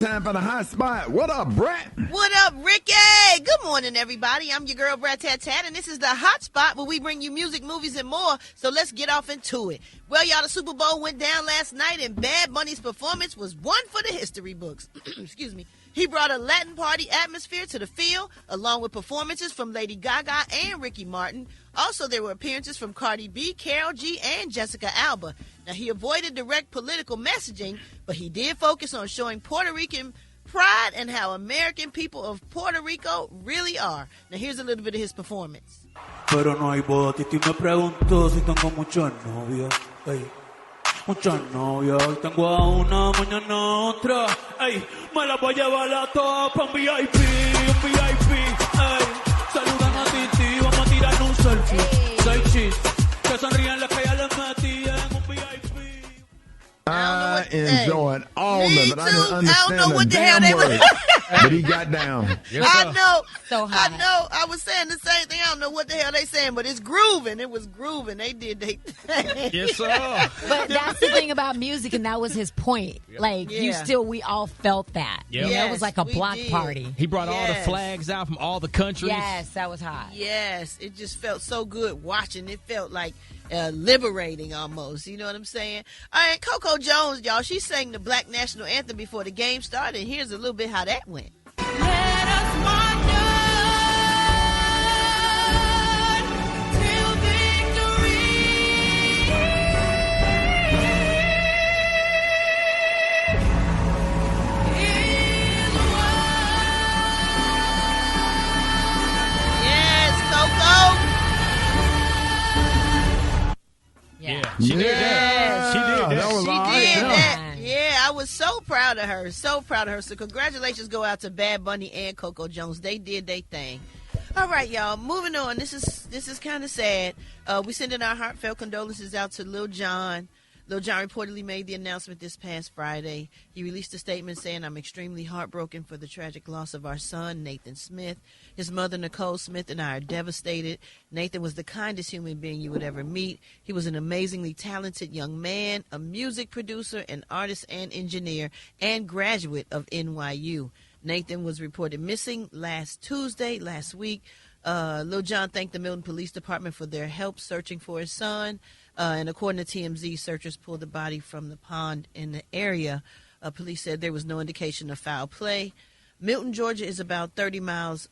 Time for the hot spot. What up, Brat? What up, Rickey? Good morning, everybody. I'm your girl, Brat, and this is the hot spot where we bring you music, movies, and more. So let's get off into it. Well, y'all, the Super Bowl went down last night, and Bad Bunny's performance was one for the history books. Excuse me. He brought a Latin party atmosphere to the field, along with performances from Lady Gaga and Ricky Martin. Also, there were appearances from Cardi B, Karol G, and Jessica Alba. Now, he avoided direct political messaging, but he did focus on showing Puerto Rican pride and how American people of Puerto Rico really are. Now, here's a little bit of his performance. Pero no hay boda, Titi me preguntó si tengo muchas novias. Ey, muchas novias. Hoy tengo a una, mañana a otra. Ey, me la voy a llevar a todas pa' un VIP, un VIP. Ey, saludan a Titi, vamos a tirar un selfie. Say cheese, que sonrían las que ya les metí en un VIP. I enjoyed all of it. I didn't understand I don't know what the hell they were. But he got down. I know. So hot. I know. I was saying the same thing. I don't know what the hell they saying, but it's grooving. It was grooving. They did they thing. Yes, sir. But that's the thing about music, and that was his point. Like, we all felt that. Yep. You know, it was like a block did. party. He brought all the flags out from all the countries. Yes, that was hot. Yes, it just felt so good watching. It felt like liberating almost. You know what I'm saying? All right, Coco Jones, y'all, she sang the Black National Anthem before the game started. And here's a little bit how that went. Let us march on till victory is won. Yes, Coco. Yeah. She did that. She did that. That was She all right. did Yeah. that. Yeah, I was so proud of her. So proud of her. So congratulations go out to Bad Bunny and Coco Jones. They did their thing. All right, y'all. Moving on. This is kind of sad. We sending our heartfelt condolences out to Lil John. Lil John reportedly made the announcement this past Friday. He released a statement saying, "I'm extremely heartbroken for the tragic loss of our son, Nathan Smith. His mother, Nicole Smith, and I are devastated. Nathan was the kindest human being you would ever meet. He was an amazingly talented young man, a music producer, an artist and engineer, and graduate of NYU. Nathan was reported missing last week. Lil John thanked the Milton Police Department for their help searching for his son. And according to TMZ, searchers pulled the body from the pond in the area. Police said there was no indication of foul play. Milton, Georgia is about 30 miles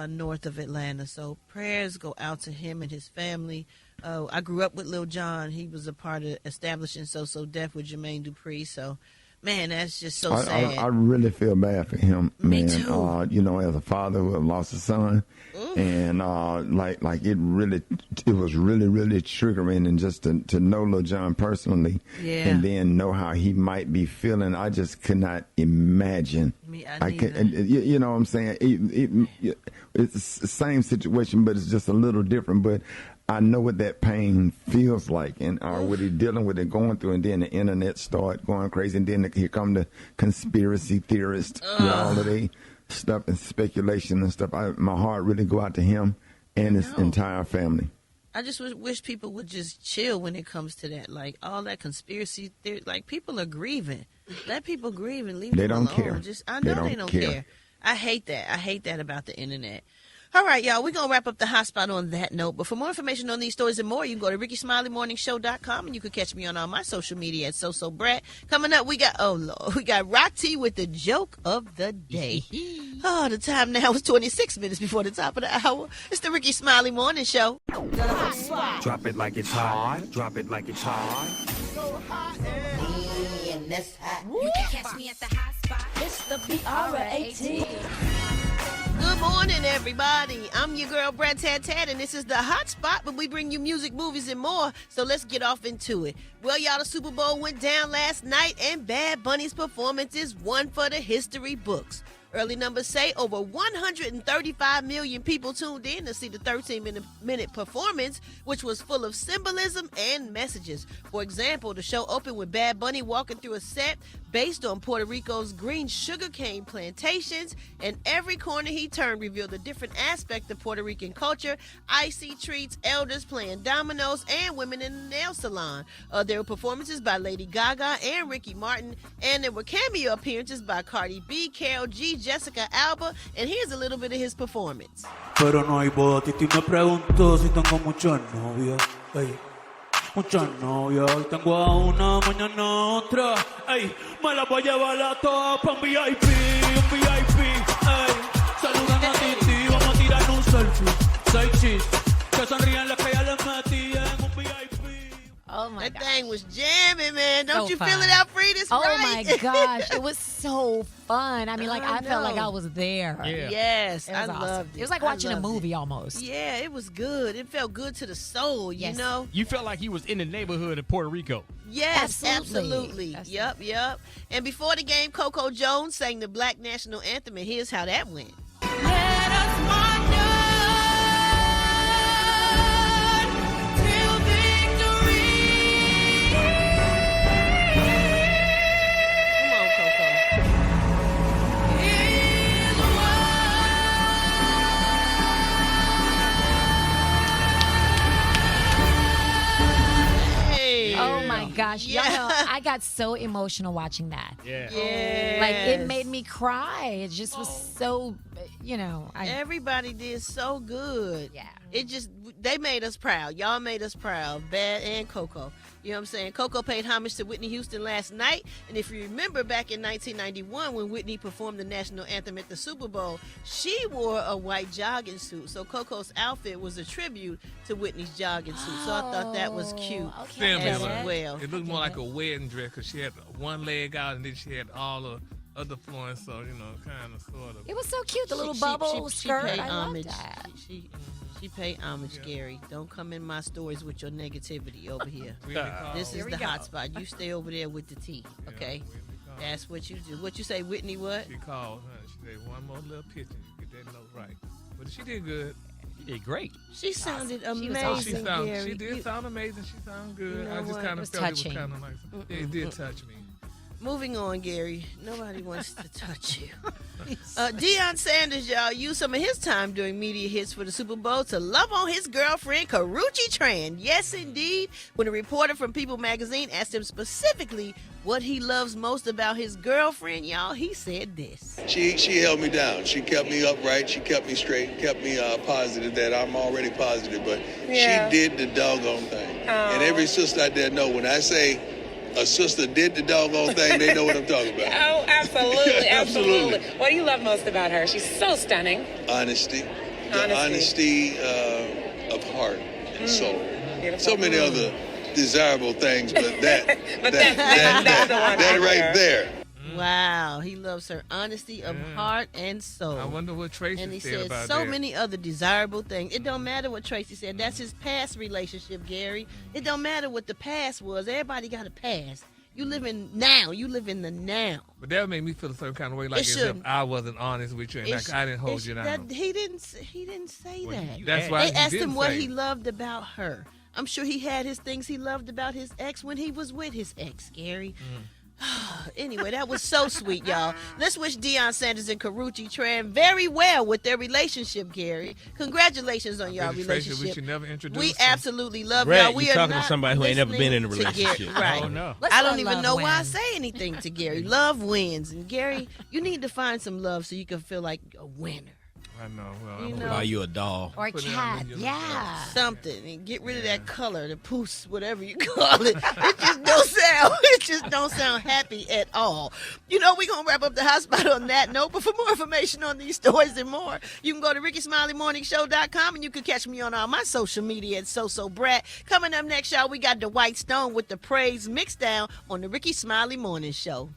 north of Atlanta. So prayers go out to him and his family. I grew up with Lil John. He was a part of establishing So Def with Jermaine Dupri. So, man, that's just so sad. I really feel bad for him, Me man. too. You know, as a father who have lost a son, and like it was really triggering, and just to know Lil John personally, and then know how he might be feeling, I just could not imagine. I can, you know what I'm saying? It's the same situation, but it's just a little different. But I know what that pain feels like, and what he's dealing with and going through, and then the internet start going crazy, and then here come the conspiracy theorists with all of the stuff and speculation and stuff. My heart really go out to him and his entire family. I just wish people would just chill when it comes to that. Like, all that conspiracy theory, like, people are grieving. Let people grieve and leave They them don't alone. care. I know they don't care. I hate that. I hate that about the internet. All right, y'all, we're going to wrap up the hot spot on that note. But for more information on these stories and more, you can go to RickySmileyMorningShow.com, and you can catch me on all my social media at Brat. Coming up, we got Rocky with the joke of the day. The time now is 26 minutes before the top of the hour. It's the Rickey Smiley Morning Show. Drop it like it's hot. Drop it like it's hot. You can catch me at the hot spot. It's the BR18. Good morning, everybody. I'm your girl, Brat, and this is the hot spot where we bring you music, movies, and more. So let's get off into it. Well, y'all, the Super Bowl went down last night, and Bad Bunny's performance is one for the history books. Early numbers say over 135 million people tuned in to see the 13-minute performance, which was full of symbolism and messages. For example, the show opened with Bad Bunny walking through a set based on Puerto Rico's green sugarcane plantations, and every corner he turned revealed a different aspect of Puerto Rican culture: icy treats, elders playing dominoes, and women in the nail salon. There were performances by Lady Gaga and Ricky Martin, and there were cameo appearances by Cardi B, Karol G, Jessica Alba, and here's a little bit of his performance. Pero no hay boda, Titi me preguntó si tengo muchas novias, ey. Muchas novias, hoy tengo a una, mañana otra, ey. Me la voy a llevar a todas pa' un VIP, ey. Saludan a Titi, vamos a tirar un selfie, 6 cheese, que sonrían las que ya les metí en un VIP. Oh my That gosh. thing was jamming, man. Don't So you fun. feel it out, Free? This Oh right? my gosh, it was so fun. I mean, like, I felt like know. I was there. Yeah. Yes, It I was awesome. loved it. It was like I watching a loved movie it. almost. Yeah, it was good. It felt good to the soul, you Yes. know? You felt like he was in the neighborhood of Puerto Rico. Yes, Absolutely. absolutely. Yep. And before the game, Coco Jones sang the Black National Anthem, and here's how that went. Let us wander till victory. Come on, Coco. Hey. Oh my gosh. Yeah. Y'all know, I got so emotional watching that. Yeah. Yes. Like, it made me cry. It just was so, Everybody did so good. Yeah. They made us proud. Y'all made us proud, Bad and Coco. You know what I'm saying? Coco paid homage to Whitney Houston last night. And if you remember back in 1991 when Whitney performed the national anthem at the Super Bowl, she wore a white jogging suit. So Coco's outfit was a tribute to Whitney's jogging suit. So I thought that was cute Okay. as Family, well. It looked more like a wedding dress because she had one leg out and then she had all the other flowing, so, kind of, sort of. It was so cute, the little She- bubble she skirt. paid I homage. loved that. She paid homage, Gary. Don't come in my stories with your negativity over here. This is Here we the go. hot spot. You stay over there with the tea, okay? That's what you do. What you say, Whitney? What? She called, She said, one more little picture. You get that note right. But she did good. He did great. She sounded She was amazing, awesome. Gary. She did sound amazing. She sounded good. You know I just what? kind It of was felt touching. it was kind of like, it did touch me. Moving on, Gary. Nobody wants to touch you. Deion Sanders, y'all, used some of his time doing media hits for the Super Bowl to love on his girlfriend, Karrueche Tran. Yes, indeed. When a reporter from People magazine asked him specifically what he loves most about his girlfriend, y'all, he said this. She held me down. She kept me upright. She kept me straight. Kept me positive. That I'm already positive, but she did the doggone thing. And every sister out there know when I say a sister did the doggone thing, they know what I'm talking about. Oh, absolutely, Absolutely. absolutely. What do you love most about her? She's so stunning. Honesty. The honesty of heart and soul. Beautiful. So many other desirable things, but that But that's the one that right right there. Wow, he loves her honesty of heart and soul. I wonder what Tracy And he said said about so that. many other desirable things. It don't matter what Tracy said. That's his past relationship, Gary. It don't matter what the past was. Everybody got a past. You live in now. You live in the now. But that made me feel a certain kind of way, like It as if shouldn't. I wasn't honest with you and like I didn't hold you down. He didn't say that. That's why They he asked didn't him what say he it. loved about her. I'm sure he had his things he loved about his ex when he was with his ex, Gary. Anyway, that was so sweet, y'all. Let's wish Deion Sanders and Karrueche Tran very well with their relationship, Gary. Congratulations on y'all Tracy, relationship. we should never introduce We him. absolutely love Brad, y'all. We you are talking to not somebody who ain't never been in a listening to Gary. relationship. Right. Oh, no. Let's I let don't even love know why I win. say anything to Gary. Love wins. And Gary, you need to find some love so you can feel like a winner. I know. Well, You I'm know? Are you a doll? Or a Put it cat. on your- Yeah. Something and get rid of that color, the poos, whatever you call it. It just don't sound. It just don't sound happy at all. You know, we're gonna wrap up the hot spot on that note. But for more information on these stories and more, you can go to RickySmileyMorningShow.com and you can catch me on all my social media at Brat. Coming up next, y'all, we got the White Stone with the praise mixed down on the Ricky Smiley Morning Show.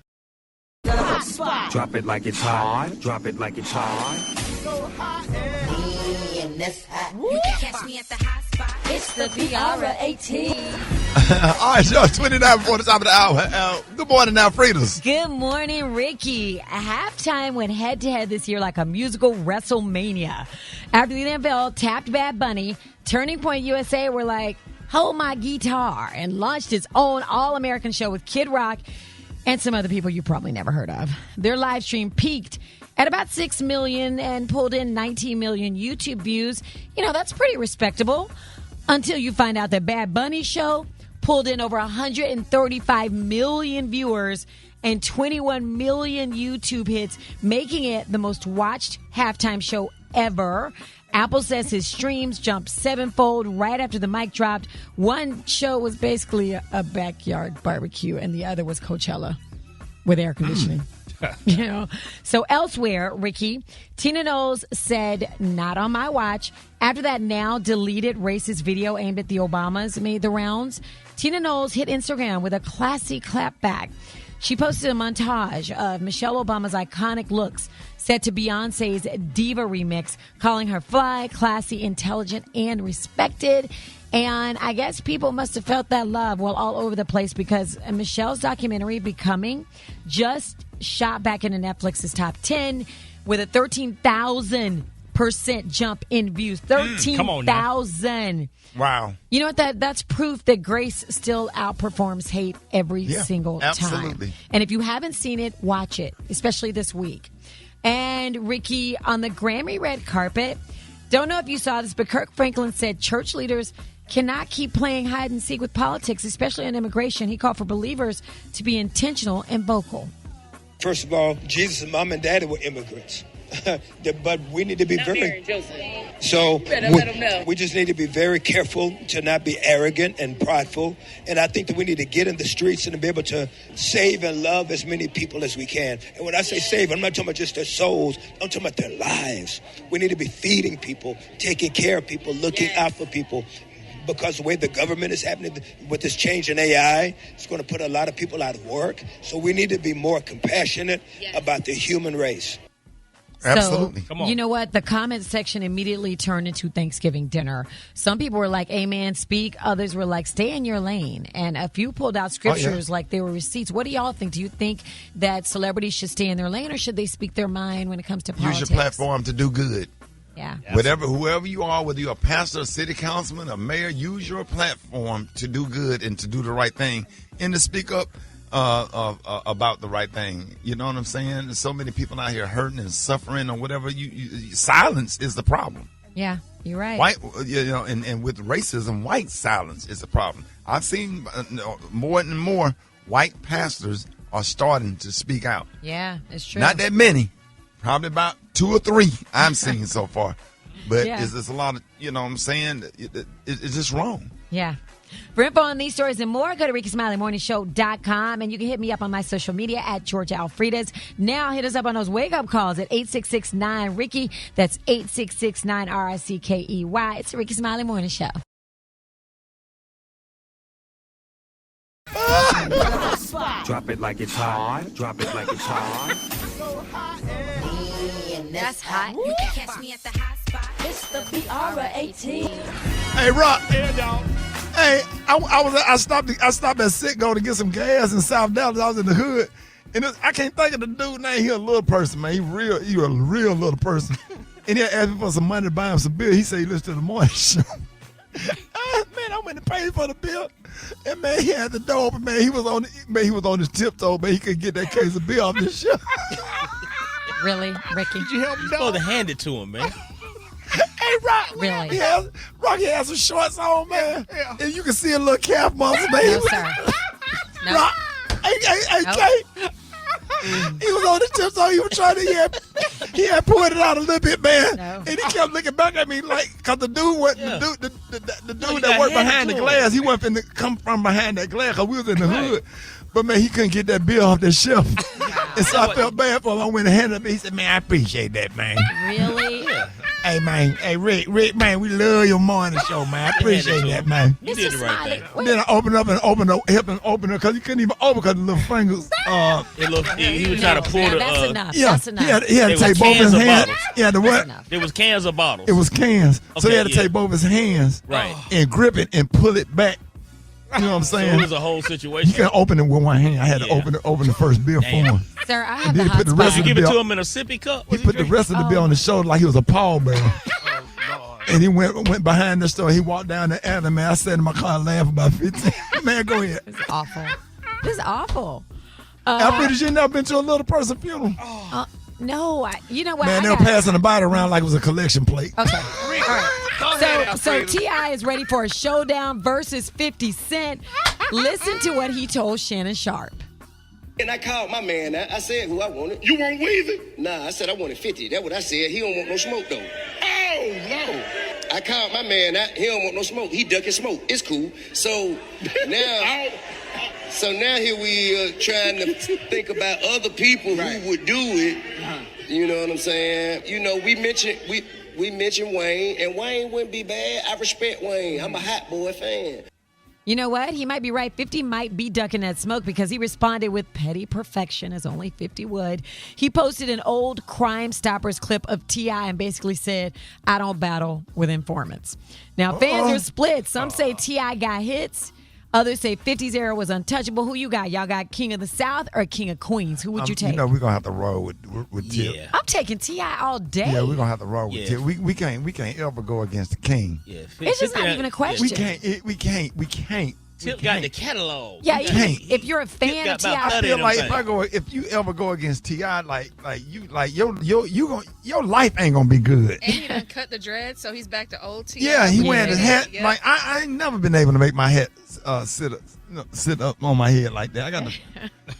Drop it like it's hot. Drop it like it's hot. Me and that's hot. You can catch me at the hot spot. It's the BR18. All right, y'all, 29 before the top of the hour. Good morning, Alfredas. Good morning, Ricky. Halftime went head-to-head this year like a musical WrestleMania. After the NFL tapped Bad Bunny, Turning Point USA were like, hold my guitar, and launched its own all-American show with Kid Rock and some other people you probably never heard of. Their live stream peaked at about 6 million and pulled in 19 million YouTube views. You know, that's pretty respectable. Until you find out that Bad Bunny's show pulled in over 135 million viewers and 21 million YouTube hits, making it the most watched halftime show ever. Apple says his streams jumped sevenfold right after the mic dropped. One show was basically a backyard barbecue, and the other was Coachella with air conditioning. You know, so elsewhere, Ricky, Tina Knowles said, not on my watch. After that now deleted racist video aimed at the Obamas made the rounds, Tina Knowles hit Instagram with a classy clapback. She posted a montage of Michelle Obama's iconic looks set to Beyonce's Diva remix, calling her fly, classy, intelligent, and respected. And I guess people must have felt that love all over the place because Michelle's documentary, Becoming, just shot back into Netflix's top 10 with a 13,000% jump in views. 13,000. Wow. You know what? That's proof that grace still outperforms hate every single absolutely. time. And if you haven't seen it, watch it, especially this week. And Ricky, on the Grammy red carpet, don't know if you saw this, but Kirk Franklin said church leaders cannot keep playing hide and seek with politics, especially on immigration. He called for believers to be intentional and vocal. First of all, Jesus' mom and daddy were immigrants. But we need to be we just need to be very careful to not be arrogant and prideful. And I think that we need to get in the streets and be able to save and love as many people as we can. And when I say save, I'm not talking about just their souls. I'm talking about their lives. We need to be feeding people, taking care of people, looking out for people. Because the way the government is happening with this change in AI, it's going to put a lot of people out of work. So we need to be more compassionate about the human race. Absolutely. So, you know what? The comment section immediately turned into Thanksgiving dinner. Some people were like, amen, speak. Others were like, stay in your lane. And a few pulled out scriptures like they were receipts. What do y'all think? Do you think that celebrities should stay in their lane or should they speak their mind when it comes to politics? Use your platform to do good. Yeah. Whoever you are, whether you're a pastor, a city councilman, a mayor, use your platform to do good and to do the right thing and to speak up about the right thing. You know what I'm saying? There's so many people out here hurting and suffering or whatever. Silence is the problem. Yeah, you're right. White, and with racism, white silence is the problem. I've seen more and more white pastors are starting to speak out. Yeah, it's true. Not that many. Probably about 2 or 3 I'm seeing so far. But it's a lot of, you know what I'm saying? It's just wrong. Yeah. For info on these stories and more, go to RickySmileyMorningShow.com, and you can hit me up on my social media at Georgia Alfredas. Now hit us up on those wake-up calls at 866-9-RICKY. That's 866-9-RICKEY. It's the Rickey Smiley Morning Show. Drop it like it's hot. Drop it like it's hot. That's hot. You can catch me at the hot spot. It's the BR18. Hey, Rock. Yeah, y'all. Hey, I stopped at Sitco to get some gas in South Dallas. I was in the hood, and I can't think of the dude name. He a little person, man. He a real little person. And he asked me for some money to buy him some beer. He said he listened to the morning show. Man, I went to pay for the bill, and man, he had the door open. Man, he was on his tiptoe. Man, he couldn't get that case of beer off the shelf. Really, Ricky? Did you help him? You're supposed to hand it to him, man. Hey, Rock. Really? Rocky has some shorts on, man. Yeah. And you can see a little calf muscle, man. No, sir. No. Rock. Hey, Kate. He was on the tiptoe. He was trying to, he had poured it out a little bit, man. No. And he kept looking back at me like, because the dude the dude that worked behind the glass, he wasn't finna come from behind that glass because we was in the hood. But, man, he couldn't get that beer off the shelf. And so I felt bad for him. I went and handed him. He said, man, I appreciate that, man. Really? Hey, man. Hey, Rick, man, we love your morning show, man. I appreciate that, man. You did the right thing. Then I opened up and help him open it because he couldn't even open because the little fingers. He was trying to pull the. That's enough. Yeah, That's enough. he had to take both his hands. Yeah, the what? There was cans of bottles. It was cans. So he Okay, had to take both his hands and grip it and pull it back. You know what I'm saying? So it was a whole situation. You can't open it with one hand. I had to open the first beer for him. Sir, I have Then the he put hot the rest spot. of You the give it bill. to him in a sippy cup. He put the rest of the bill on his shoulder like he was a pallbearer. And he went behind the store. He walked down the alley, man. I sat in my car and laughed about 15. Man, go ahead. This is awful. This is awful. Alfreda, you never been to a little person funeral? No, you know what? Man, they were passing the body around like it was a collection plate. Okay. All right. So T.I. is ready for a showdown versus 50 Cent. Listen to what he told Shannon Sharp. And I called my man. I said who I wanted. You want Weezy? Nah, I said I wanted 50. That's what I said. He don't want no smoke, though. Oh, no. I called my man. He don't want no smoke. He ducking smoke. It's cool. So now... So now here we trying to think about other people who would do it. You know what I'm saying? You know, we mentioned Wayne, and Wayne wouldn't be bad. I respect Wayne. I'm a Hot Boy fan. You know what? He might be right. 50 might be ducking that smoke because he responded with petty perfection, as only 50 would. He posted an old Crime Stoppers clip of T.I. and basically said, I don't battle with informants. Now, fans are split. Some say T.I. got hits. Others say 50's era was untouchable. Who you got? Y'all got King of the South or King of Queens? Who would you take? You know, we're going to have to roll with Tip. Yeah. I'm taking T.I. all day. Yeah, we're going to have to roll with Tip. We can't ever go against the King. Yeah, It's just not even a question. We can't. Tip got the catalog. Yeah, You can't. if you're a fan of T.I. I feel like if you ever go against T.I., your life ain't gonna be good. And he done cut the dreads, so he's back to old T.I. Yeah, he wearing his hat. Yep. Like I ain't never been able to make my hat sit up on my head like that. I got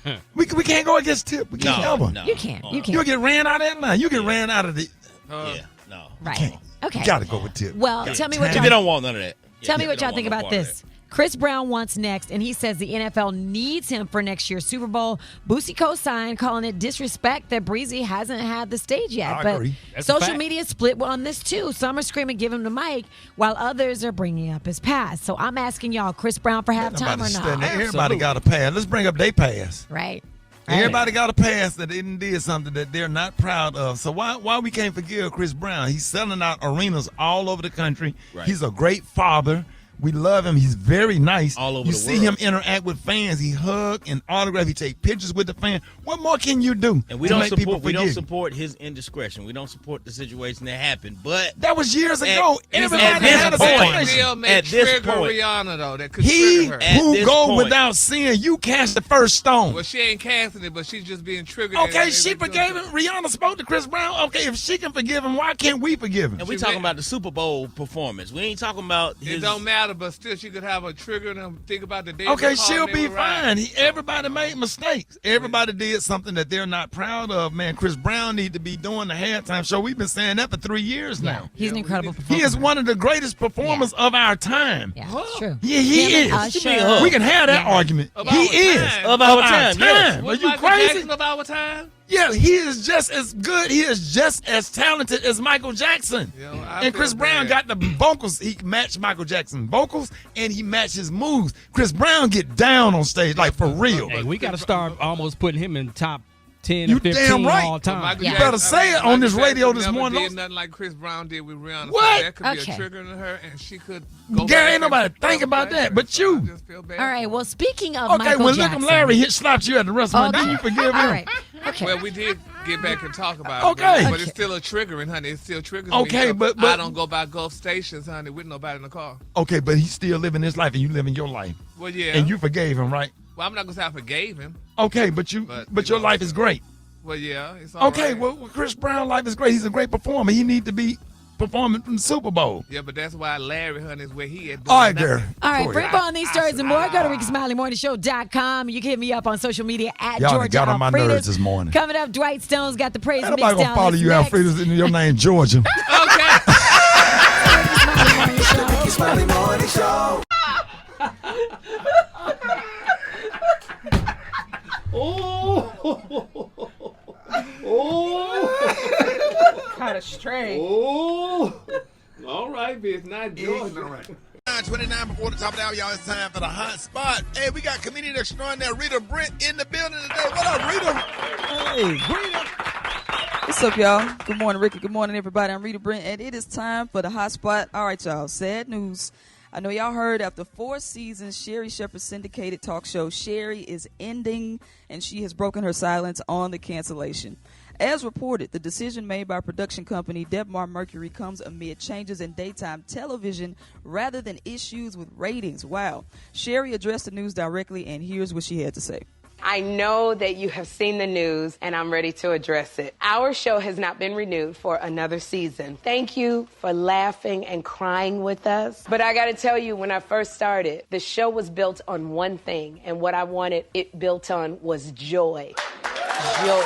to. we can't go against Tip. We can't ever. You can't. You can't. You'll get ran out of that line. You get ran out of the. Right. Okay. You gotta go with Tip. Well, tell me what y'all They don't want none of that. Tell me They what y'all don't think want no about part of this. Chris Brown wants next, and he says the NFL needs him for next year's Super Bowl. Boosie co-signed, calling it disrespect that Breezy hasn't had the stage yet. I but agree. That's a social fact. media split on this too. Some are screaming, "Give him the mic," while others are bringing up his past. So I'm asking y'all, Chris Brown for halftime or not? Everybody got a pass. Let's bring up their pass. Right. Everybody got a pass that they did something that they're not proud of. So why we can't forgive Chris Brown? He's selling out arenas all over the country. Right. He's a great father. We love him. He's very nice. All over you the see world. him interact with fans. He hug and autograph. He take pictures with the fan. What more can you do? And we to don't make people support. We don't forgive? support his indiscretion. We don't support the situation that happened. But That was years ago. Everybody at this had a point, situation. Still may at this trigger point, Rihanna though. That could He trigger her. At who this go point. without sin, you cast the first stone. Well, she ain't casting it, but she's just being triggered. Okay, she forgave him. Rihanna spoke to Chris Brown. Okay, if she can forgive him, why can't we forgive him? and we talking about the Super Bowl performance. We ain't talking about It his. don't matter, but still, she could have a trigger and think about the day. Okay, she'll be fine. Everybody made mistakes. Everybody did something that they're not proud of. Man, Chris Brown need to be doing the halftime show. We've been saying that for 3 years now. He's an incredible performer. He is one of the greatest performers of our time. Yeah, it's true. Yeah, he Him and is. Usher. We can have that argument. Of He our is time. Of our time, yes. Are Was you Michael crazy? Jackson of our time? Yeah, he is just as good. He is just as talented as Michael Jackson. Yo, I And Chris feel Brown bad. got the vocals. He matched Michael Jackson's vocals, and he matched his moves. Chris Brown get down on stage, like for real. Hey, we got to start almost putting him in top 10 You or 15 damn right. all time. Michael You Jackson- better say it on Michael this radio Jackson this never morning. Did nothing like Chris Brown did with Rihanna. What? So that could be Okay. a trigger to her, and she could go. Girl, back ain't and nobody feel think about bad. that, but So you. I just feel bad All right. for Well, her. speaking of Okay, Michael when Jackson. Look 'em Larry slapped you at the restaurant, Okay. didn't you forgive him? All right. Okay. Well, we did get back and talk about Okay. it, but it's still a triggering, honey. It still triggers me. Okay, So but- I don't go by Gulf stations, honey, with nobody in the car. Okay, but he's still living his life, and you living your life, Well, yeah. and you forgave him, right? Well, I'm not gonna say I forgave him. Okay, but you your know, life is great. Well, yeah, it's all Okay, right. well, Chris Brown life is great. He's a great performer. He need to be performing in the Super Bowl. Yeah, but that's why Larry, honey, is where he at. All right, doing girl. nothing. All right, Go for ahead. info on these stories and more, go to RickySmileyMorningShow.com. You can hit me up on social media at Y'all done Georgia got on my Alfredas. nerves this morning. Coming up, Dwight Stone's got the praise Ain't mix nobody gonna down. follow That's you, next. Alfredas, in your name, Georgia. Okay. Smiley Morning Show. Oh. about a string. Oh, all right, bitch. Not Jordan. All right. 9:29 before the top of the hour, y'all. It's time for the hot spot. Hey, we got comedian extraordinaire Rita Brent in the building today. What up, Rita? Hey, Rita. What's up, y'all? Good morning, Ricky. Good morning, everybody. I'm Rita Brent, and it is time for the hot spot. All right, y'all. Sad news. I know y'all heard after 4 seasons, Sherri Shepherd's syndicated talk show Sherri is ending, and she has broken her silence on the cancellation. As reported, the decision made by production company Debmar Mercury comes amid changes in daytime television rather than issues with ratings. Wow. Sherri addressed the news directly, and here's what she had to say. I know that you have seen the news, and I'm ready to address it. Our show has not been renewed for another season. Thank you for laughing and crying with us. But I got to tell you, when I first started, the show was built on one thing, and what I wanted it built on was joy. Joy.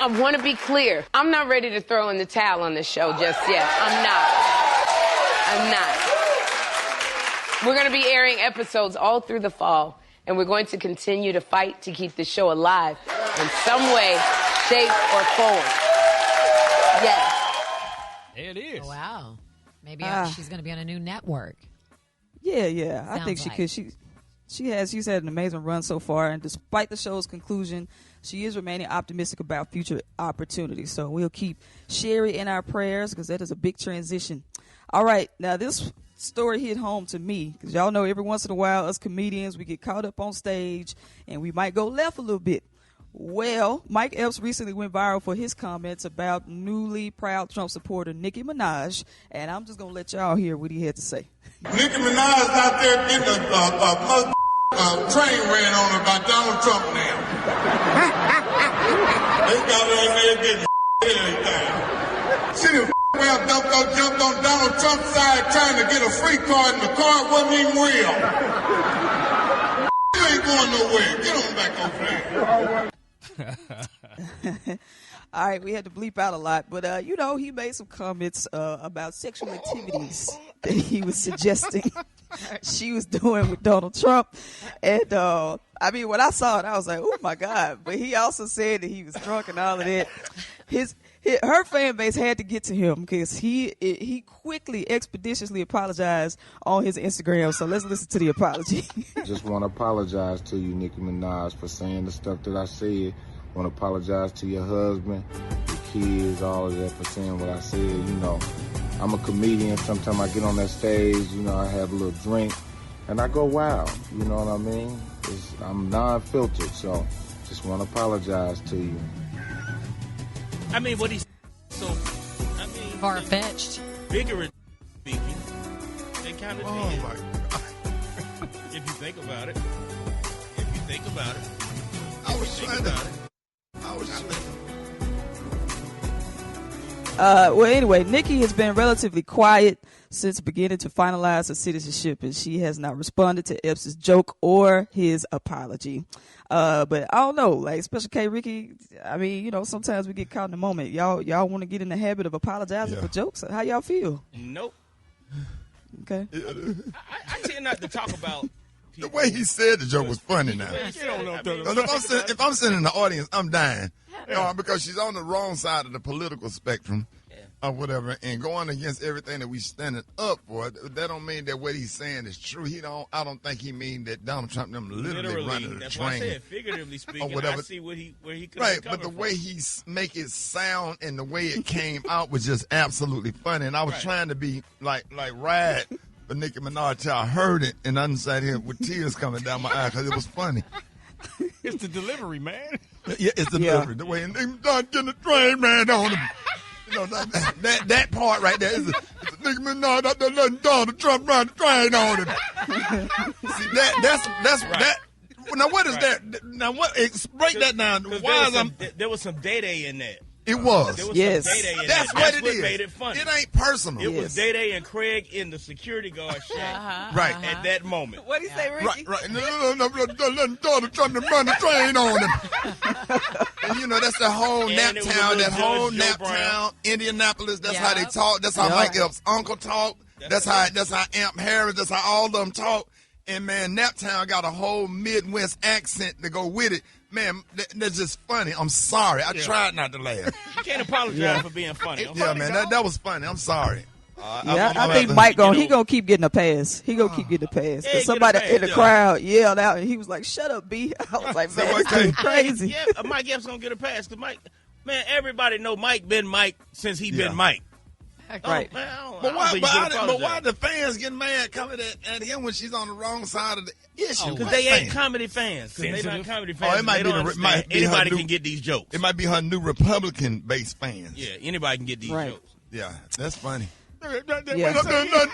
I want to be clear. I'm not ready to throw in the towel on this show just yet. I'm not. We're going to be airing episodes all through the fall, and we're going to continue to fight to keep the show alive in some way, shape, or form. Yes. There it is. Oh, wow. Maybe she's going to be on a new network. Yeah. I think Sounds she like. could. She's had an amazing run so far, and despite the show's conclusion, she is remaining optimistic about future opportunities. So we'll keep Sherri in our prayers because that is a big transition. All right, now this story hit home to me because y'all know every once in a while us comedians, we get caught up on stage and we might go left a little bit. Well, Mike Epps recently went viral for his comments about newly proud Trump supporter Nicki Minaj, and I'm just going to let y'all hear what he had to say. Nicki Minaj out there getting a train ran on her by Donald Trump now. They got her in there getting everything. She done jumped on Donald Trump's side trying to get a free card, and the card wasn't even real. You ain't going nowhere. Get on back over there. All right, we had to bleep out a lot, but he made some comments about sexual activities that he was suggesting she was doing with Donald Trump. And when I saw it, I was like, oh my God. But he also said that he was drunk and all of that. Her fan base had to get to him because he quickly, expeditiously apologized on his Instagram. So let's listen to the apology. Just want to apologize to you, Nicki Minaj, for saying the stuff that I said. Want to apologize to your husband, your kids, all of that for saying what I said. I'm a comedian. Sometimes I get on that stage, I have a little drink, and I go wild. You know what I mean? I'm non-filtered, so just want to apologize to you. I mean, what he's far-fetched. Vigorous speaking. They kind of Oh, did. my God. If you think about it. I was trying to. Well, anyway, Nicki has been relatively quiet since beginning to finalize her citizenship, and she has not responded to Epps' joke or his apology. But I don't know, like Special K, Ricky, sometimes we get caught in the moment. Y'all want to get in the habit of apologizing for jokes? How y'all feel? Nope. Okay. I tend not to talk about The way he said the joke was funny now. If I'm sitting in the audience, I'm dying. Because she's on the wrong side of the political spectrum or whatever, and going against everything that we standing up for. That don't mean that what he's saying is true. I don't think he mean that Donald Trump them literally running the that's train. Why I said figuratively speaking. Or whatever. I see where he could right, but the way he make it sound and the way it came out was just absolutely funny. And I was trying to be like Rad. But Nicki Minaj till I heard it, and I sat here with tears coming down my eyes because it was funny. It's the delivery, man. Yeah, it's the delivery. The way Nicki Minaj getting the train man on him. That part right there is Nicki Minaj out there letting Donald Trump run the train on him. See, that's that. Now what is that? Now what? Break that down. Why there was some Day in that. It was. There was yes. some Day in That's that. what That's it is. Made it funny. It ain't personal. It was Day and Craig in the security guard shack. Right. At that moment. What did he say, Ricky? Right. Letting Donald Trump run the train on him. And that's the whole nap town, that whole nap town, Indianapolis. That's how they talk. That's how Mike Epps' uncle talk. That's how Amp Harris. That's how all of them talk. And man, Naptown got a whole Midwest accent to go with it. Man, that's just funny. I'm sorry. I tried not to laugh. You can't apologize for being funny. Yeah, man, that was funny. I'm sorry. I think Mike gonna keep getting a pass. He gonna keep getting a pass. Cause somebody in the crowd yelled out, and he was like, "Shut up, B." I was like, "Man, that's crazy." Yeah, Mike Epps gonna get a pass because Mike, man, everybody know Mike been Mike since he been Mike. Right. Man, But why the fans get mad coming at him when she's on the wrong side of the issue? Because they ain't comedy fans. Because they not comedy fans. It might be anybody can get these jokes. It might be her new Republican-based fans. Yeah, anybody can get these jokes. Yeah, that's funny. Yeah.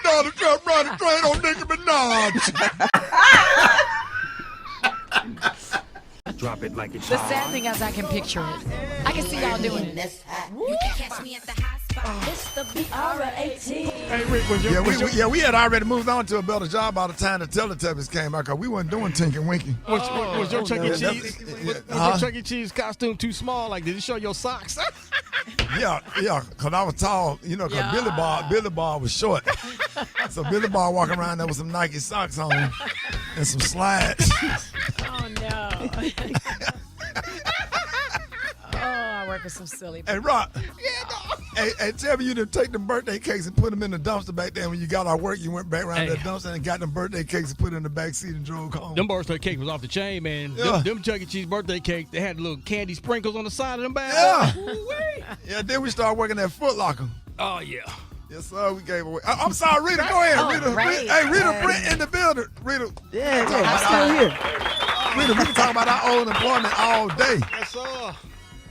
Donald Trump riding a train on Nicki Minaj. Drop it like it's The sad thing is I can picture it. I can see y'all doing it. You can catch me at the hot spot. It's the B-R-A-T. Hey, Rick, we had already moved on to a better job by the time the Teletubbies came out because we wasn't doing Tinky Winky. Was your Chuck E. Cheese? Was your Chuck E. Cheese costume too small? Like, did it show your socks? Yeah, because I was tall, because Billy Bob was short. So Billy Bob walking around there with some Nike socks on and some slides. Oh, no. I work with some silly people. Hey, Rock. Hey, tell me you didn't take them birthday cakes and put them in the dumpster back there. When you got out work, you went back around that dumpster and got them birthday cakes and put it in the back seat and drove home. Them birthday cakes was off the chain, man. Yeah. Them Chuck E. Cheese birthday cakes, they had little candy sprinkles on the side of them bags. Yeah. Yeah, then we started working at Foot Locker. Oh, yeah. Yes, sir, we gave away. I'm sorry, Rita, go ahead. Rita, Rita Brent in the building. Rita. Yeah, I'm still here. Rita, we can talk about our old employment all day. Yes, sir.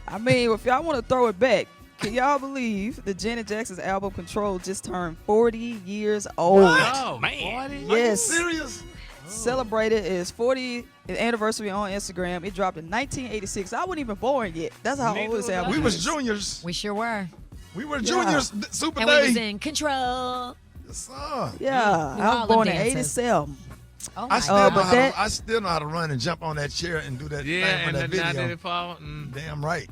I mean, if y'all want to throw it back, can y'all believe that Janet Jackson's album Control just turned 40 years old? Oh, man. 40? Yes. Are you serious? Celebrated its 40th anniversary on Instagram. It dropped in 1986. I wasn't even born yet. That's how old this album is. We was juniors. We sure were. We were juniors. Super and Day. we was in Control. Yes, sir. Yeah, I was born in 87. Oh I still know how to run and jump on that chair and do that thing for that video. Damn right.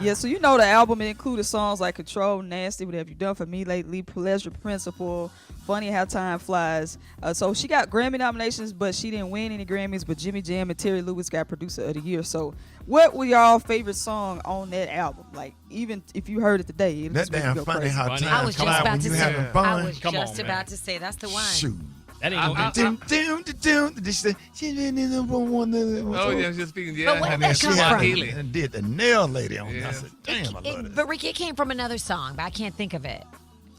Yeah, so you know the album included songs like Control, Nasty, What Have You Done For Me Lately, Pleasure Principle, Funny How Time Flies. So she got Grammy nominations, but she didn't win any Grammys, but Jimmy Jam and Terry Lewis got Producer of the Year. So what were y'all favorite song on that album? Like, even if you heard it today, it that damn funny crazy. how time I was just about to say. I was just about to say that's the one. Shoot. That ain't gonna Oh, yeah, just speaking. But where did that come from? And did the nail lady on that. I said, damn, I love it. But Ricky, it came from another song, but I can't think of it.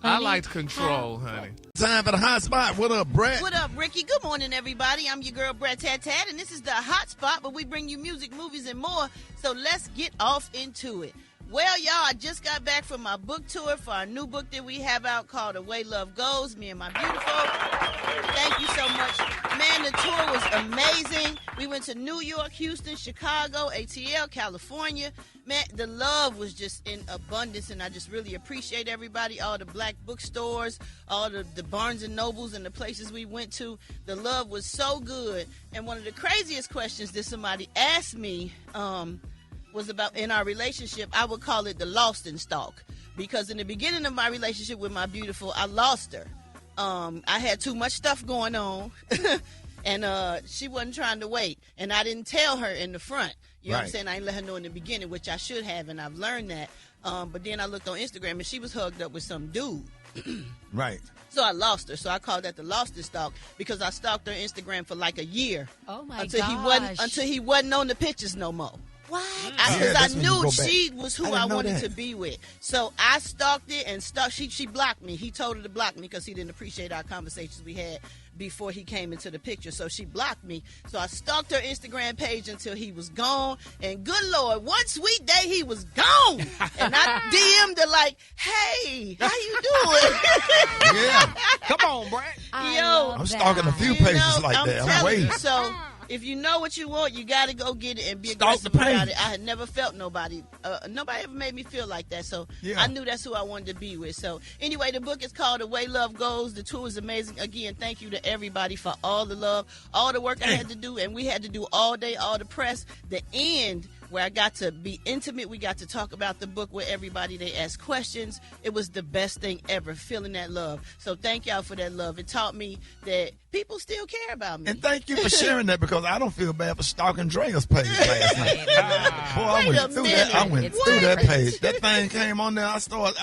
I liked Control, honey. Time for the hot spot. What up, Brat? What up, Ricky? Good morning, everybody. I'm your girl, Brat Tat Tat, and this is the hot spot where we bring you music, movies, and more. So let's get off into it. Well, y'all, I just got back from my book tour for our new book that we have out called The Way Love Goes, Me and My Beautiful. Thank you so much. Man, the tour was amazing. We went to New York, Houston, Chicago, ATL, California. Man, the love was just in abundance, and I just really appreciate everybody, all the black bookstores, all the Barnes & Nobles and the places we went to. The love was so good. And one of the craziest questions that somebody asked me was about in our relationship. I would call it the lost and stalk, because in the beginning of my relationship with my beautiful, I lost her. I had too much stuff going on and she wasn't trying to wait, and I didn't tell her in the front. You know what I'm saying? I didn't let her know in the beginning, which I should have, and I've learned that. But then I looked on Instagram and she was hugged up with some dude. Right. So I lost her. So I called that the lost and stalk, because I stalked her Instagram for like a year. Oh my gosh. Until he wasn't on the pictures no more. What? Because I knew she was who I wanted to be with. So I stalked it and she blocked me. He told her to block me because he didn't appreciate our conversations we had before he came into the picture. So she blocked me. So I stalked her Instagram page until he was gone. And good Lord, one sweet day he was gone. And I DM'd her like, hey, how you doing? Yeah. Come on, Brat. I'm stalking a few pages like that. I'm waiting. So if you know what you want, you got to go get it and be aggressive about it. I had never felt nobody ever made me feel like that. So I knew that's who I wanted to be with. So anyway, the book is called The Way Love Goes. The tour is amazing. Again, thank you to everybody for all the love, all the work I had to do, and we had to do all day, all the press. The end where I got to be intimate. We got to talk about the book with everybody. They asked questions. It was the best thing ever, feeling that love. So thank y'all for that love. It taught me that people still care about me. And thank you for sharing that, because I don't feel bad for stalking Drea's page last night. Boy, I went through that. I went through that page. That thing came on there. I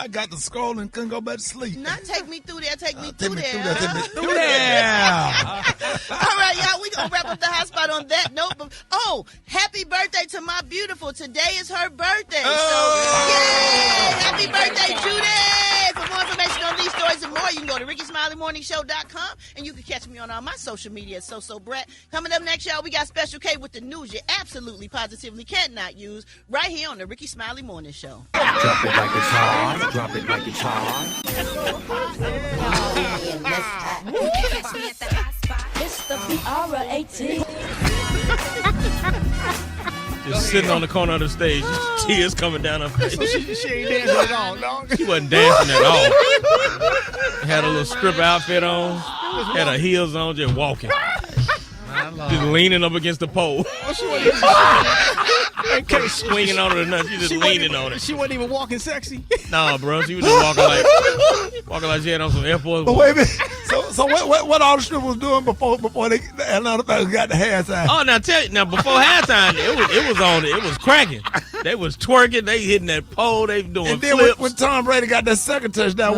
got to scroll and couldn't go back to sleep. Not take me through there. Take me through there. Take me through there. All right, y'all. We gonna wrap up the hot spot on that note. But, happy birthday to my beautiful. Today is her birthday. Yay! Happy birthday, Judy! For more information on these stories and more, you can go to RickeySmileyMorningShow.com, and you can catch me on all my social media at Brat. Coming up next, y'all, we got Special K with the news you absolutely, positively cannot use right here on the Rickey Smiley Morning Show. Drop it like it's hot. Drop it like it's hot. Catch me at the hot spot. It's the BRAT. Just sitting on the corner of the stage, tears coming down her face. So she ain't dancing at all, dog. She wasn't dancing at all. Had a little strip outfit on, had her heels on, just walking. Just leaning up against the pole. She wasn't even swinging on it or nothing. She just leaning on it. She wasn't even walking sexy. Nah, bro. She was just walking like she had on some Air Force. But wait a minute. So what all the strippers was doing before they another thing got the halftime? Oh, now before halftime, it was cracking. They was twerking. They hitting that pole. They doing and then flips. when Tom Brady got that second touchdown,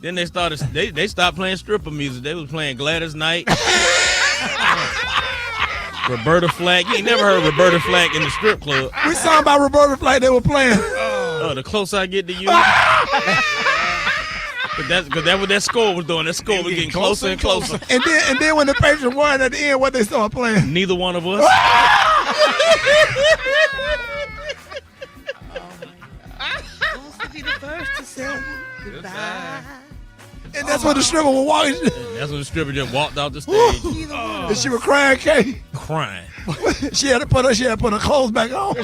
then they started. They stopped playing stripper music. They was playing Gladys Knight, Roberta Flack. You ain't never heard Roberta Flack in the strip club. We saw about Roberta Flack. They were playing. The closer I get to you. But that's what that score was doing. That score was getting closer and closer. And then when the Patriots won at the end, what they started playing? Neither one of us. Wants to be the first to say goodbye. And that's when the stripper was walking. That's when the stripper just walked off the stage. And she was crying, Kay. Crying. She had to put her clothes back on.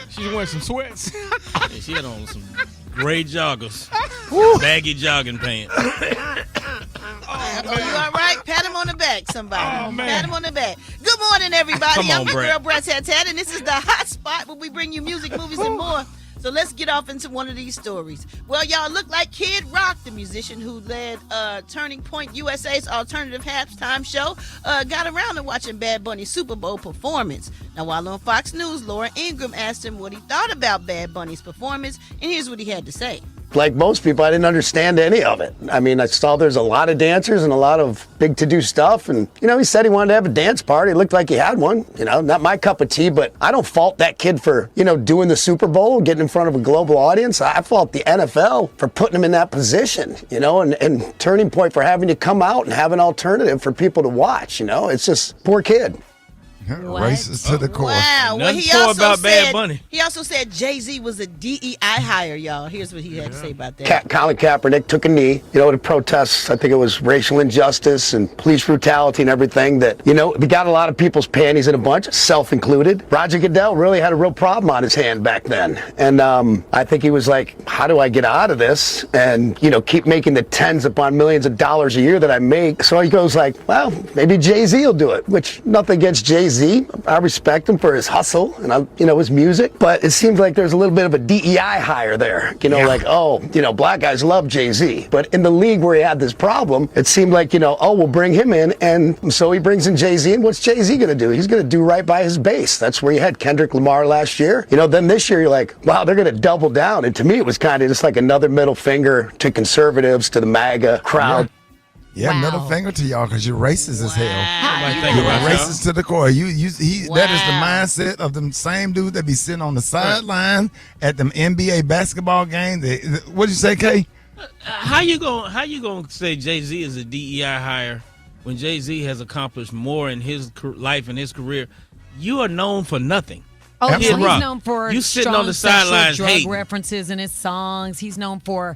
She was wearing some sweats. Yeah, she had on some gray joggers, baggy jogging pants. You all right? Pat him on the back, somebody. Oh, man. Pat him on the back. Good morning, everybody. Come on, I'm your Brat. girl, Brat Tat, and this is the hot spot where we bring you music, movies, and more. So let's get off into one of these stories. Well, y'all, look like Kid Rock, the musician who led Turning Point USA's alternative halftime show, got around to watching Bad Bunny's Super Bowl performance. Now, while on Fox News, Laura Ingraham asked him what he thought about Bad Bunny's performance, and here's what he had to say. Like most people, I didn't understand any of it. I mean, I saw there's a lot of dancers and a lot of big to-do stuff. And, he said he wanted to have a dance party. It looked like he had one. Not my cup of tea, but I don't fault that kid for, doing the Super Bowl, getting in front of a global audience. I fault the NFL for putting him in that position, and Turning Point for having to come out and have an alternative for people to watch, It's just poor kid. Racist to the core. Wow. Well, Nothing poor about Bad Bunny. He also said Jay-Z was a DEI hire, y'all. Here's what he had to say about that. Colin Kaepernick took a knee, to protest. I think it was racial injustice and police brutality and everything that, we got a lot of people's panties in a bunch, self included. Roger Goodell really had a real problem on his hand back then. And I think he was like, how do I get out of this and, keep making the tens upon millions of dollars a year that I make? So he goes like, well, maybe Jay-Z will do it, which nothing against Jay-Z. I respect him for his hustle and his music, but it seems like there's a little bit of a DEI hire there. Black guys love Jay-Z, but in the league where he had this problem, it seemed like we'll bring him in, and so he brings in Jay-Z, and what's Jay-Z going to do? He's going to do right by his base. That's where you had Kendrick Lamar last year. Then this year you're like, wow, they're going to double down, and to me it was kind of just like another middle finger to conservatives, to the MAGA crowd. Yeah, middle finger to y'all because you're racist as hell. You're racist to the core. That is the mindset of them same dudes that be sitting on the sideline at them NBA basketball games. What'd you say, Kay? How you gonna say Jay-Z is a DEI hire when Jay-Z has accomplished more in his life and his career? You are known for nothing. Oh, yeah, he's known for you sitting on the sidelines drug hating. references in his songs. He's known for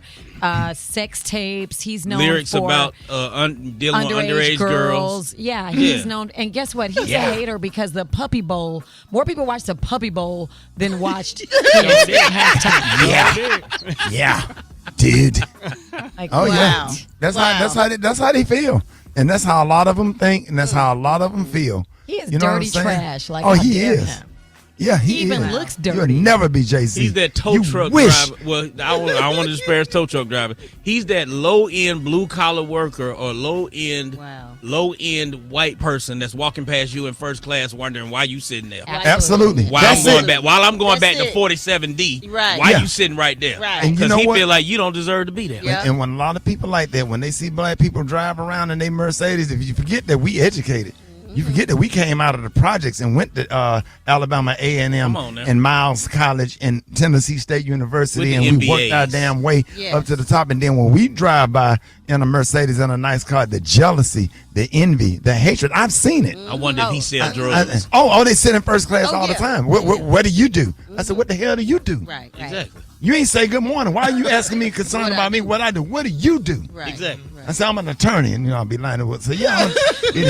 sex tapes. He's known lyrics for about dealing with underage girls. Yeah, he's known. And guess what? He's a hater because the Puppy Bowl. More people watched the Puppy Bowl than watched halftime. Yeah, dude. Wow. That's how they feel, and that's how a lot of them think, and that's how a lot of them feel. He is dirty trash. He is. Yeah, he even is. looks dirty. You'll never be Jay-Z. He's that tow truck driver. Well, I want to disparage tow truck driver. He's that low-end blue-collar worker or low-end white person that's walking past you in first class wondering why you sitting there. Absolutely. While I'm going back to 47D, right. why you sitting right there? Right. And you Because know he what? feel like you don't deserve to be there. And when a lot of people like that, when they see black people drive around in their Mercedes, if you forget that we educated. You forget that we came out of the projects and went to Alabama A&M and Miles College and Tennessee State University, and we worked our damn way up to the top. And then when we drive by in a Mercedes in a nice car, the jealousy, the envy, the hatred, I've seen it. I wonder if he sells drugs. They sit in first class all the time. What do you do? I said, what the hell do you do? Right. Exactly. You ain't say good morning. Why are you asking me concerned about me? What I do? What do you do? Right. Exactly. I said, I'm an attorney, and I'll be lying to what. So he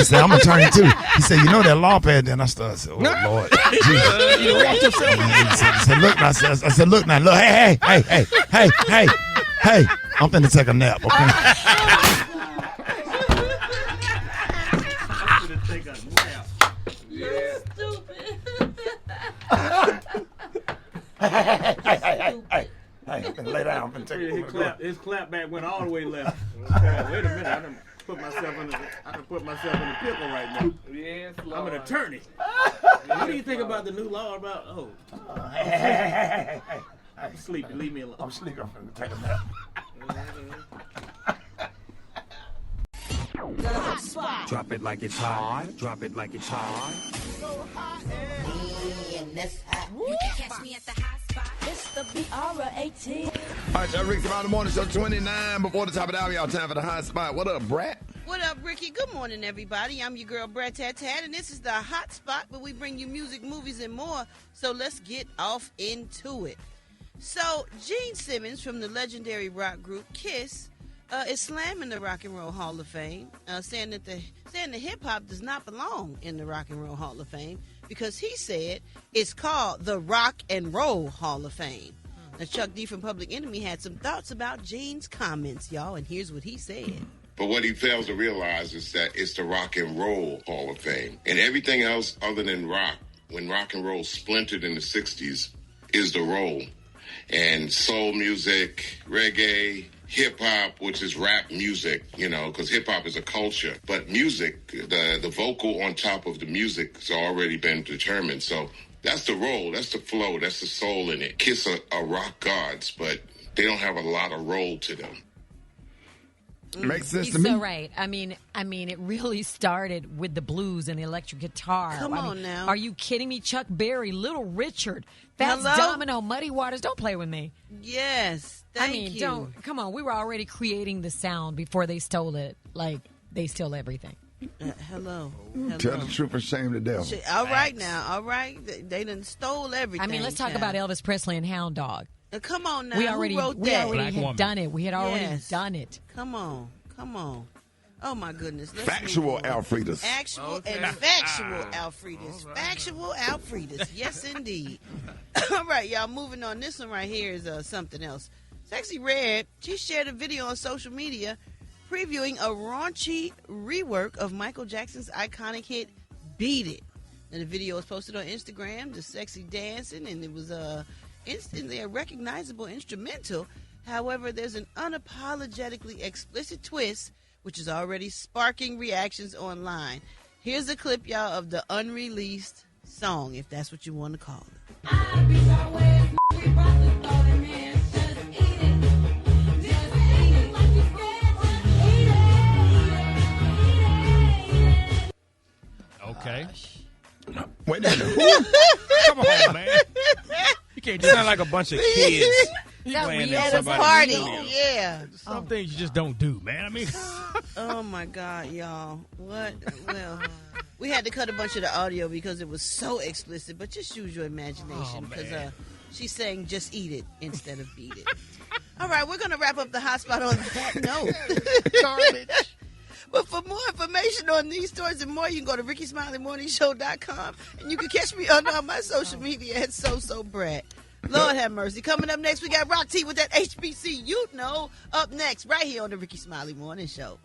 said, I'm an attorney too. He said, you know that law pad. Then I started. I said, oh Lord, Jesus. You walked yourself. I said, look now. I said, look now. Look, hey. I'm finna take a nap. Okay. Hey, lay down. I'm finna take His clap back went all the way left. Wait a minute, I done put myself in the pickle right now. Yes, Lord. I'm an attorney. What do you think about the new law about? Hey. I'm sleepy. Leave me alone. I'm sleepy. I'm finna take a nap. Drop it like it's hot. Drop it like it's hot. You can catch me at the hot spot. It's the BR18. All right, y'all, Rickey Smiley Morning Show 29 before the top of the hour. Y'all time for the hot spot. What up, Brat? What up, Rickey? Good morning, everybody. I'm your girl, Brat Tat Tat, and this is the hot spot where we bring you music, movies, and more. So let's get off into it. So Gene Simmons from the legendary rock group Kiss is slamming the Rock and Roll Hall of Fame, saying that hip hop does not belong in the Rock and Roll Hall of Fame because he said it's called the Rock and Roll Hall of Fame. Now, Chuck D from Public Enemy had some thoughts about Gene's comments, y'all, and here's what he said. But what he fails to realize is that it's the Rock and Roll Hall of Fame. And everything else other than rock, when rock and roll splintered in the 60s, is the roll. And soul music, reggae, hip-hop, which is rap music, because hip-hop is a culture. But music, the vocal on top of the music has already been determined. So that's the roll, that's the flow, that's the soul in it. Kiss are rock gods, but they don't have a lot of roll to them. Makes sense He's to me. so right. I mean, it really started with the blues and the electric guitar. Come on now. Are you kidding me? Chuck Berry, Little Richard, Fats Domino, Muddy Waters. Don't play with me. Yes, thank you. Don't. Come on. We were already creating the sound before they stole it. Like, they stole everything. Hello. Tell the truth or shame the devil. All right now. All right. They done stole everything. I mean, let's talk about Elvis Presley and Hound Dog. Come on now. We already Who wrote that? had done it. We had already done it. Come on. Oh my goodness. Let's Factual Alfredas. Actual and factual Alfredas. Factual Alfredas. Yes, indeed. All right, y'all. Moving on. This one right here is something else. Sexy Red. She shared a video on social media previewing a raunchy rework of Michael Jackson's iconic hit "Beat It." And the video was posted on Instagram. The sexy dancing, and it was instantly a recognizable instrumental. However, there's an unapologetically explicit twist, which is already sparking reactions online. Here's a clip, y'all, of the unreleased song, if that's what you want to call it. Okay. Wait a minute. Come on, man. You can't just sound like a bunch of kids. At a party, yeah. Some things you just don't do, man. I mean, oh my God, y'all. What? Well, we had to cut a bunch of the audio because it was so explicit. But just use your imagination because she's saying "just eat it" instead of "beat it." All right, we're gonna wrap up the hot spot on that note. Garbage. But for more information on these stories and more, you can go to RickySmileyMorningShow.com, and you can catch me on all my social media at SoSoBrat. Lord have mercy. Coming up next, we got Rock T with that HBC up next, right here on the Rickey Smiley Morning Show.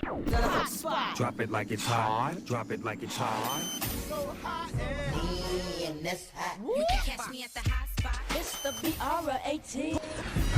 The hot spot. Drop it like it's hot. Drop it like it's hot. And that's hot. You can catch me at the hot spot. It's the BR18.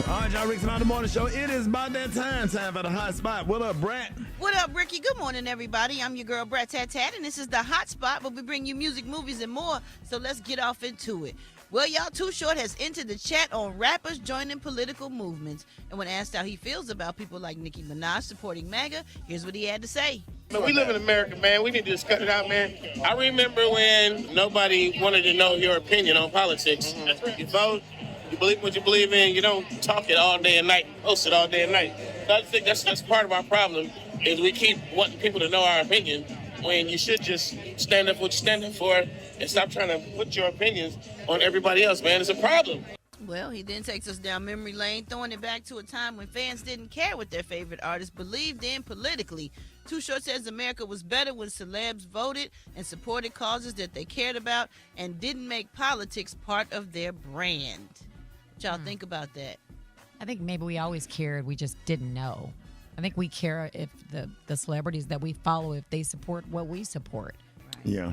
All right, y'all, Rickey Smiley Morning Show. It is about that time for the hot spot. What up, Brat? What up, Rickey? Good morning, everybody. I'm your girl, Brat Tat Tat, and this is the hot spot where we bring you music, movies, and more. So let's get off into it. Well, y'all, Too Short has entered the chat on rappers joining political movements. And when asked how he feels about people like Nicki Minaj supporting MAGA, here's what he had to say. Man, we live in America, man. We need to just cut it out, man. I remember when nobody wanted to know your opinion on politics. You vote, you believe what you believe in, you don't talk it all day and night, post it all day and night. So I think that's part of our problem, is we keep wanting people to know our opinion when you should just stand up for what you're standing for and stop trying to put your opinions on everybody else, man. It's a problem. Well, he then takes us down memory lane, throwing it back to a time when fans didn't care what their favorite artist believed in politically. Too Short says America was better when celebs voted and supported causes that they cared about and didn't make politics part of their brand. What y'all think about that? I think maybe we always cared, we just didn't know. I think we care if the celebrities that we follow, if they support what we support. Right. Yeah.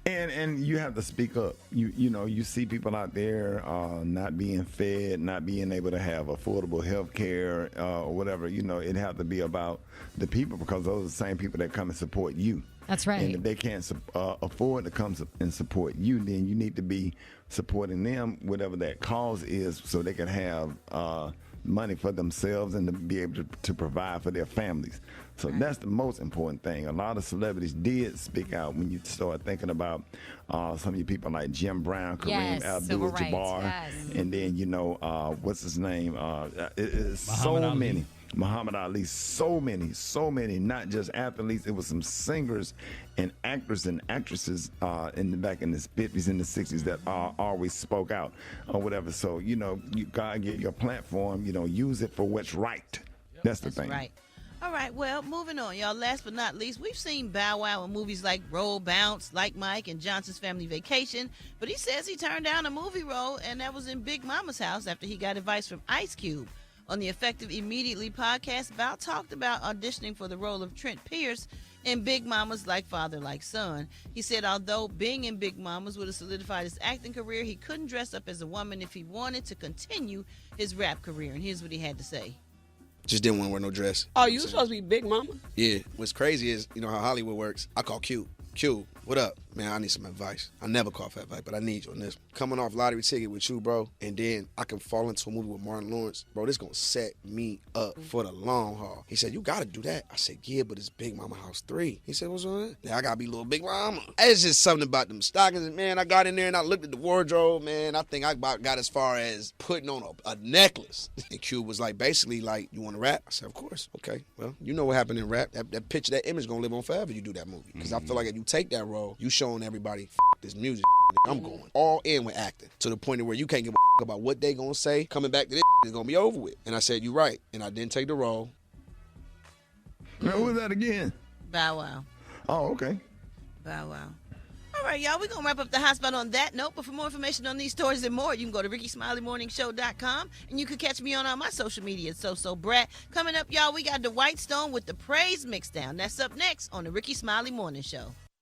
And you have to speak up. You know, you see people out there not being fed, not being able to have affordable health care or whatever. You know, it has to be about the people, because those are the same people that come and support you. That's right. And if they can't afford to come and support you, then you need to be supporting them, whatever that cause is, so they can have money for themselves and to be able to provide for their families. So that's the most important thing. A lot of celebrities did speak out when you start thinking about some of you people like Jim Brown, Kareem Abdul-Jabbar, and then, you know, what's his name? It's so many. Muhammad Ali, so many, not just athletes. It was some singers and actors and actresses back in the 50s and the 60s that always spoke out or whatever. So, you know, you gotta get your platform, you know, use it for what's right. That's the thing. Right. All right, well, moving on, y'all. Last but not least, we've seen Bow Wow in movies like Roll Bounce, Like Mike, and Johnson's Family Vacation, but he says he turned down a movie role, and that was in Big Mama's house after he got advice from Ice Cube. On the Effective Immediately podcast, Bow talked about auditioning for the role of Trent Pierce in Big Mama's Like Father, Like Son. He said although being in Big Mama's would have solidified his acting career, he couldn't dress up as a woman if he wanted to continue his rap career, and here's what he had to say. Just didn't want to wear no dress. Oh, you supposed to be Big Mama? Yeah. What's crazy is, you know how Hollywood works. I call Q. Q, what up? Man, I need some advice. I never call for advice, but I need you on this. Coming off lottery ticket with you, bro, and then I can fall into a movie with Martin Lawrence. Bro, this gonna set me up for the long haul. He said, you gotta do that. I said, yeah, but it's Big Mama House 3. He said, what's on that? Yeah, I gotta be little Big Mama. It's just something about them stockings. Man, I got in there and I looked at the wardrobe, man. I think I about got as far as putting on a necklace. And Q was like, basically like, you wanna rap? I said, of course. Okay, well, you know what happened in rap. That picture, that image gonna live on forever you do that movie. Because I feel like if you take that role, you showing everybody, this music, I'm going all in with acting to the point where you can't give a about what they gonna say. Coming back to this, it's gonna be over with. And I said, you right. And I didn't take the role. Now, who was that again? Bow Wow. Oh, okay. Bow Wow. All right, y'all, we're going to wrap up the hot spot on that note. But for more information on these stories and more, you can go to RickeySmileyMorningShow.com, and you can catch me on all my social media. So Brat. Coming up, y'all, we got the White Stone with the Praise Mixdown. That's up next on the Rickey Smiley Morning Show.